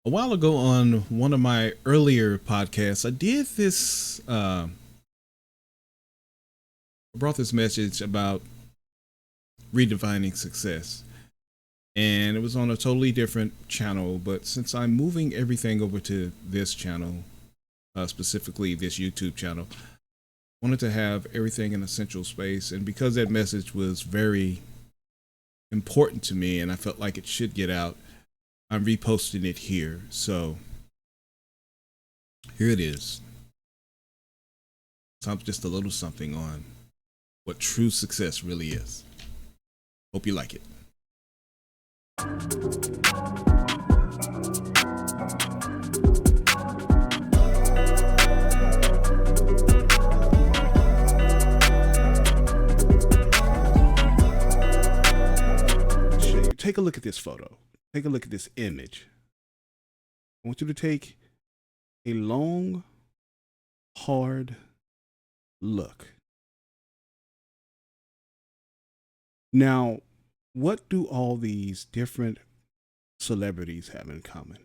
A while ago on one of my earlier podcasts, I did this, brought this message about redefining success. And it was on a totally different channel. But since I'm moving everything over to this channel, specifically this YouTube channel, I wanted to have everything in a central space. And because that message was very important to me and I felt like it should get out, I'm reposting it here. So here it is. Just a little something on what true success really is. Hope you like it. Take a look at this photo. Take a look at this image. I want you to take a long, hard look. Now, what do all these different celebrities have in common?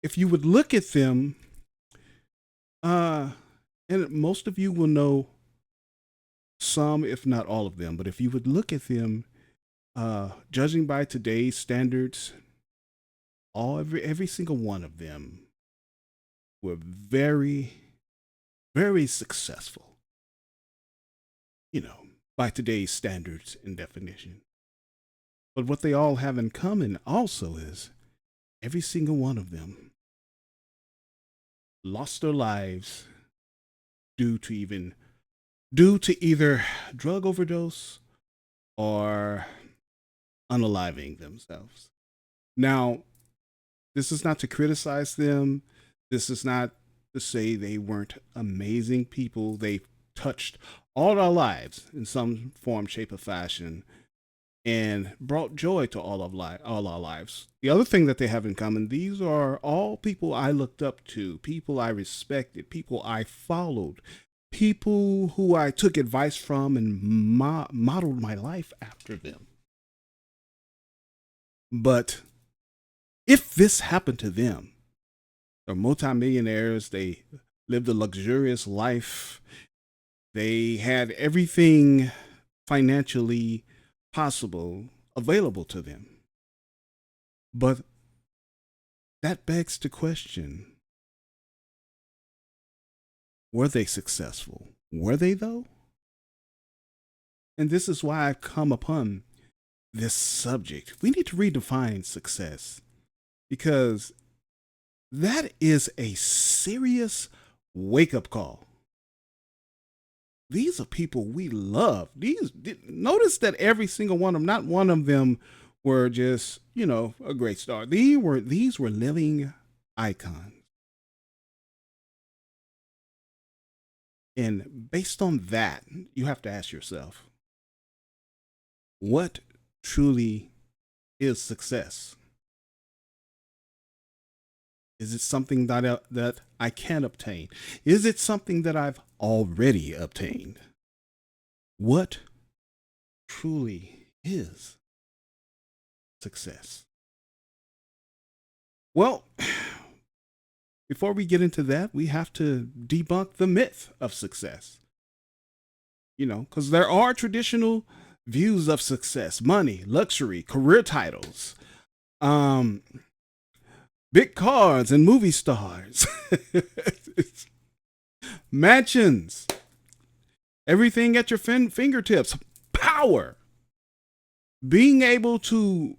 If you would look at them, and most of you will know some, if not all of them, but if you would look at them, judging by today's standards, every single one of them were very, very successful. By today's standards and definition. But what they all have in common also is every single one of them lost their lives due to either drug overdose or unaliving themselves. Now, this is not to criticize them. This is not to say they weren't amazing people. They touched all our lives in some form, shape, or fashion, and brought joy to all our lives. The other thing that they have in common, these are all people I looked up to, people I respected, people I followed, people who I took advice from and modeled my life after them. But if this happened to them, they're multimillionaires, they lived a luxurious life, they had everything financially possible available to them. But that begs the question, were they successful? Were they though? And this is why I've come upon this subject. We need to redefine success because that is a serious wake-up call. These are people we love. Notice that every single one of them, not one of them were just, a great star. These were living icons. And based on that, you have to ask yourself, what truly is success? Is it something that I can obtain? Is it something that I've already obtained? What truly is success? Well, before we get into that, we have to debunk the myth of success. Because there are traditional views of success: money, luxury, career titles, big cars and movie stars, mansions, everything at your fingertips, power, being able to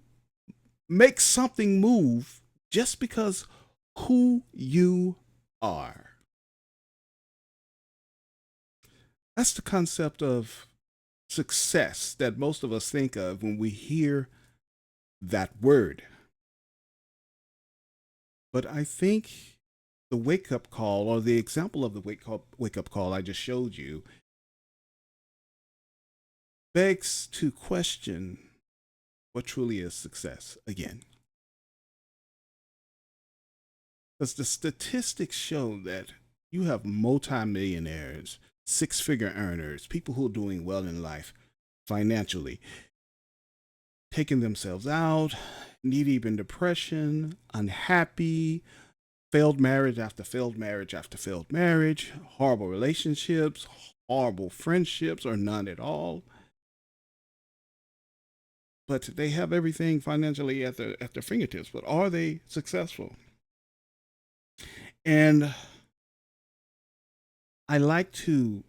make something move just because who you are. That's the concept of success that most of us think of when we hear that word. But I think the wake-up call, or the example of the wake-up call I just showed you, begs to question what truly is success again. Because the statistics show that you have multimillionaires, six-figure earners, people who are doing well in life financially, taking themselves out knee deep in depression, unhappy, failed marriage after failed marriage after failed marriage, horrible relationships, horrible friendships, or none at all. But they have everything financially at their fingertips. But are they successful? And I like to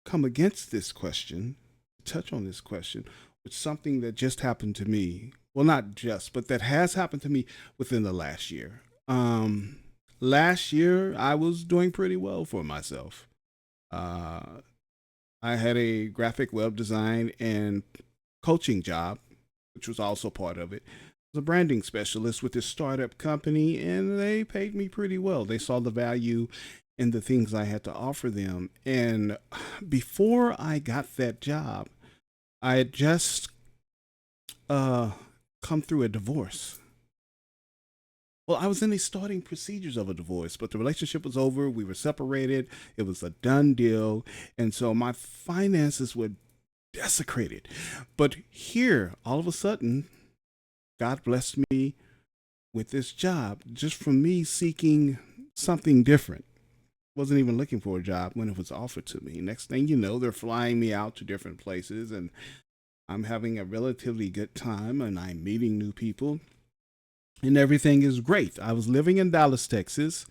come against this question, touch on this question, with something that just happened to me. Well, not just, but that has happened to me within the last year. Um, Last year, I was doing pretty well for myself. Uh, I had a graphic web design and coaching job, which was also part of it. I was a branding specialist with this startup company, and they paid me pretty well. They saw the value in the things I had to offer them. And before I got that job, I had just uh, come through a divorce. Well, I was in the starting procedures of a divorce, but the relationship was over. We were separated. It was a done deal. And so my finances were desecrated. But here, all of a sudden, God blessed me with this job just from me seeking something different. Wasn't even looking for a job when it was offered to me. Next thing you know, they're flying me out to different places, and I'm having a relatively good time, and I'm meeting new people, and everything is great. I was living in Dallas, Texas,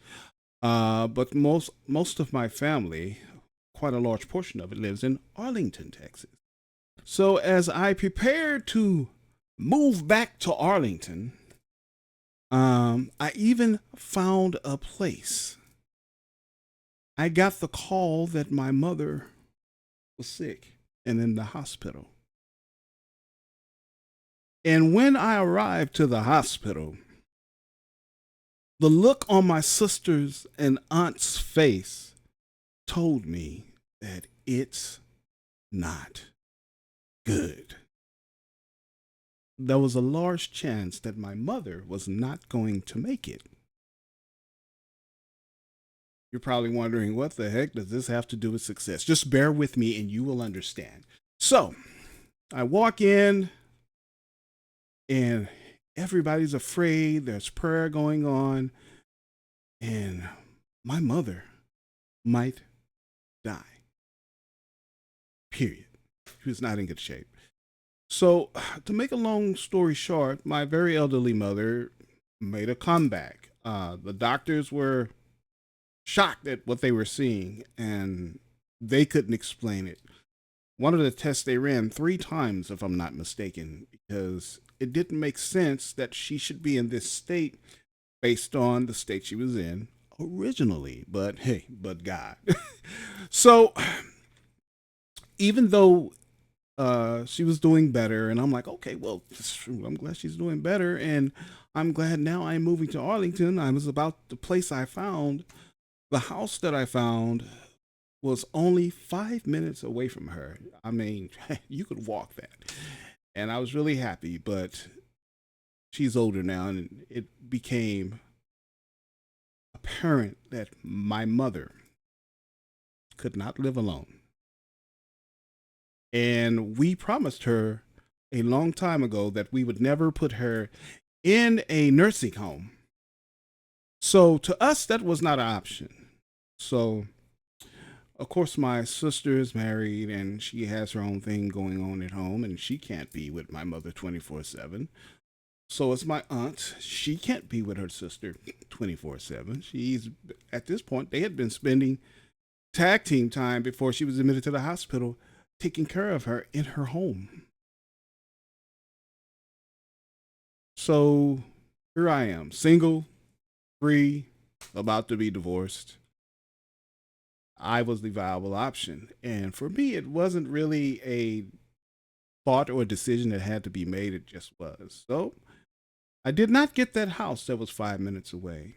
but most of my family, quite a large portion of it, lives in Arlington, Texas. So as I prepared to move back to Arlington, I even found a place. I got the call that my mother was sick and in the hospital. And when I arrived to the hospital, the look on my sister's and aunt's face told me that it's not good. There was a large chance that my mother was not going to make it. You're probably wondering, what the heck does this have to do with success? Just bear with me and you will understand. So, I walk in and everybody's afraid. There's prayer going on, and my mother might die. Period. She was not in good shape. So, to make a long story short, my very elderly mother made a comeback. The doctors were shocked at what they were seeing, and they couldn't explain it. One of the tests they ran 3 times, if I'm not mistaken, because it didn't make sense that she should be in this state based on the state she was in originally. But hey, but God. So even though she was doing better, and I'm like, okay, well, I'm glad she's doing better, and I'm glad now I'm moving to Arlington. I was about the place I found. The house that I found was only 5 minutes away from her. I mean, you could walk that. And I was really happy, but she's older now, and it became apparent that my mother could not live alone. And we promised her a long time ago that we would never put her in a nursing home. So to us, that was not an option. So, of course, my sister is married and she has her own thing going on at home, and she can't be with my mother 24/7. So it's my aunt. She can't be with her sister 24/7. She's, at this point, they had been spending tag team time before she was admitted to the hospital, taking care of her in her home. So here I am, single, free, about to be divorced. I was the viable option. And for me, it wasn't really a thought or a decision that had to be made, it just was. So I did not get that house that was 5 minutes away.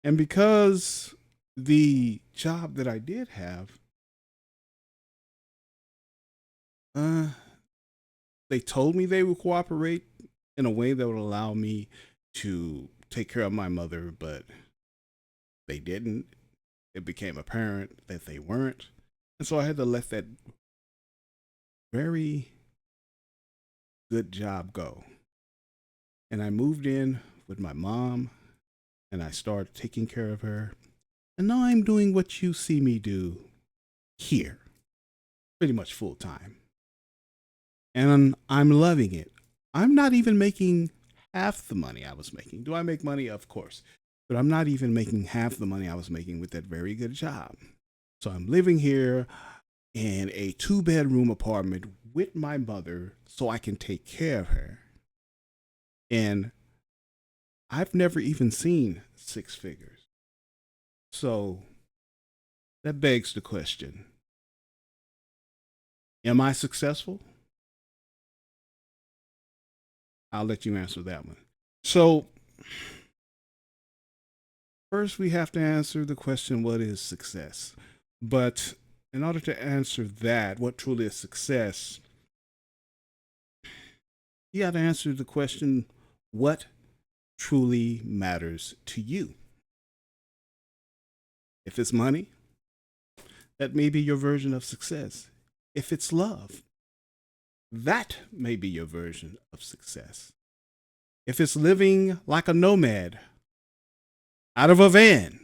And because the job that I did have, uh, they told me they would cooperate in a way that would allow me to take care of my mother, but they didn't. It became apparent that they weren't. And so I had to let that very good job go. And I moved in with my mom and I started taking care of her. And now I'm doing what you see me do here, pretty much full time. And I'm loving it. I'm not even making half the money I was making. Do I make money? Of course. But I'm not even making half the money I was making with that very good job. So I'm living here in a 2 bedroom apartment with my mother so I can take care of her. And I've never even seen 6 figures. So that begs the question, am I successful? I'll let you answer that one. So, first, we have to answer the question, what is success? But in order to answer that, what truly is success, you got to answer the question, what truly matters to you? If it's money, that may be your version of success. If it's love, that may be your version of success. If it's living like a nomad out of a van,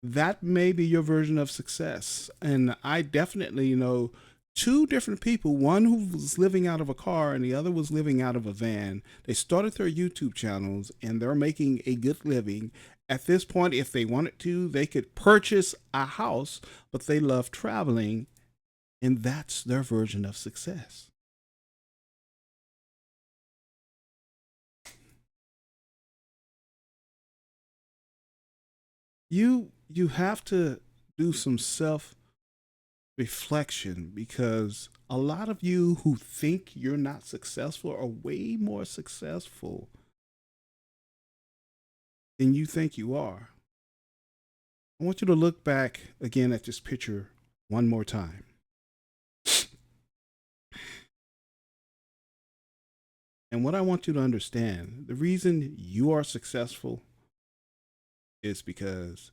that may be your version of success. And I definitely know two different people, one who was living out of a car and the other was living out of a van. They started their YouTube channels and they're making a good living. At this point, if they wanted to, they could purchase a house, but they love traveling, and that's their version of success. You have to do some self reflection because a lot of you who think you're not successful are way more successful than you think you are. I want you to look back again at this picture one more time. And what I want you to understand, the reason you are successful is because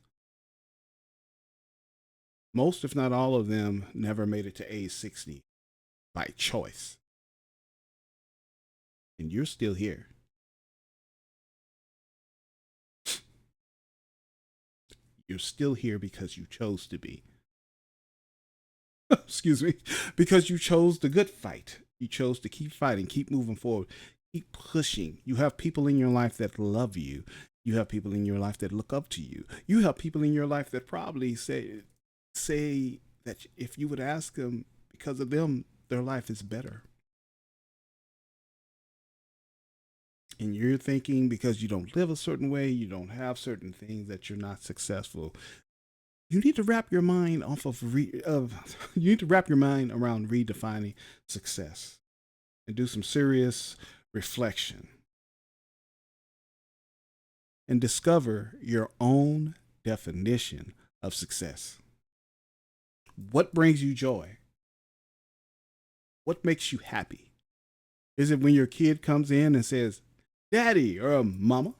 most, if not all of them, never made it to age 60 by choice. And you're still here. You're still here because you chose to be. Excuse me, because you chose the good fight. You chose to keep fighting, keep moving forward, keep pushing. You have people in your life that love you. You have people in your life that look up to you. You have people in your life that probably say that if you would ask them, because of them, their life is better. And you're thinking because you don't live a certain way, you don't have certain things that you're not successful. You need to wrap your mind off of you need to wrap your mind around redefining success and do some serious reflection and discover your own definition of success. What brings you joy? What makes you happy? Is it when your kid comes in and says, "Daddy," or "Mama,"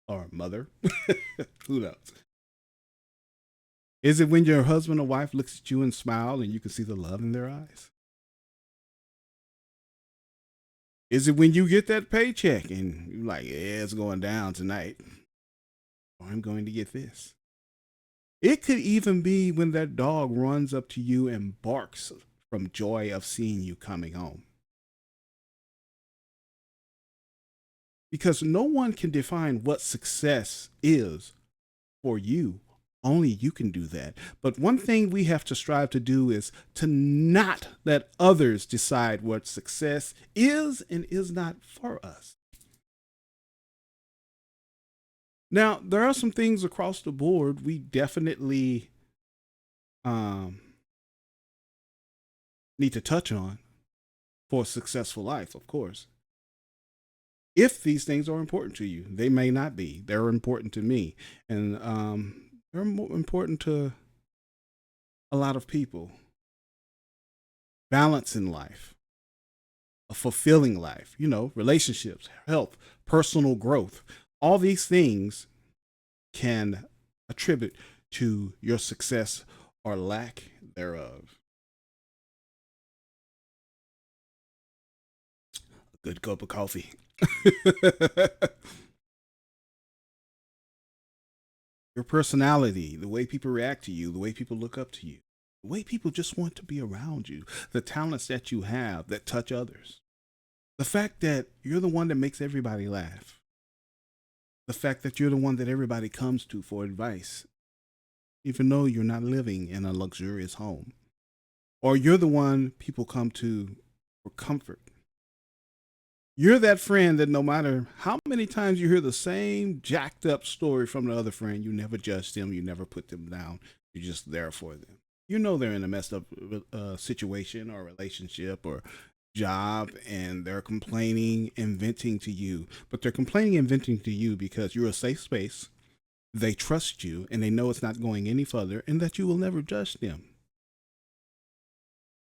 or "Mother"? Who knows? Is it when your husband or wife looks at you and smile and you can see the love in their eyes? Is it when you get that paycheck and you're like, "Yeah, it's going down tonight, or I'm going to get this"? It could even be when that dog runs up to you and barks from joy of seeing you coming home. Because no one can define what success is for you. Only you can do that. But one thing we have to strive to do is to not let others decide what success is and is not for us. Now, there are some things across the board we definitely um, need to touch on for a successful life, of course. If these things are important to you, they may not be. They're important to me. And they're more important to a lot of people. Balance in life, a fulfilling life, relationships, health, personal growth. All these things can attribute to your success or lack thereof. Good cup of coffee. Your personality, the way people react to you, the way people look up to you, the way people just want to be around you, the talents that you have that touch others, the fact that you're the one that makes everybody laugh, the fact that you're the one that everybody comes to for advice, even though you're not living in a luxurious home, or you're the one people come to for comfort. You're that friend that no matter how many times you hear the same jacked up story from the other friend, you never judge them, you never put them down. You're just there for them. You know they're in a messed up situation or relationship or job, and they're complaining and venting to you. But they're complaining and venting to you because you're a safe space. They trust you and they know it's not going any further and that you will never judge them.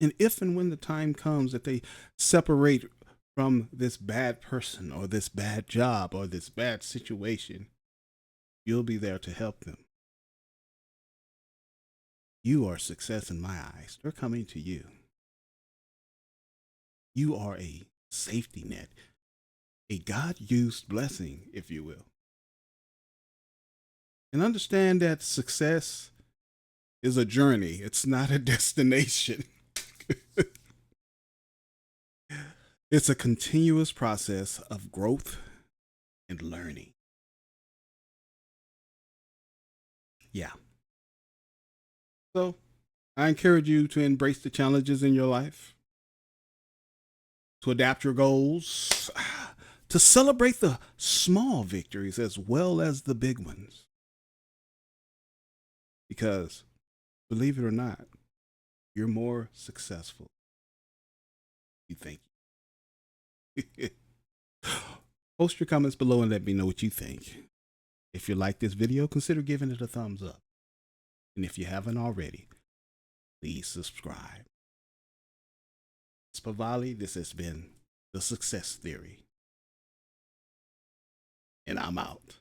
And if and when the time comes that they separate from this bad person or this bad job or this bad situation, you'll be there to help them. You are success in my eyes. They're coming to you. You are a safety net, a God used blessing, if you will. And understand that success is a journey, it's not a destination. It's a continuous process of growth and learning. Yeah. So I encourage you to embrace the challenges in your life, to adapt your goals, to celebrate the small victories as well as the big ones. Because, believe it or not, you're more successful than you think. Post your comments below and let me know what you think. If you like this video, consider giving it a thumbs up. And if you haven't already, please subscribe. It's Paavali. This has been The Success Theory. And I'm out.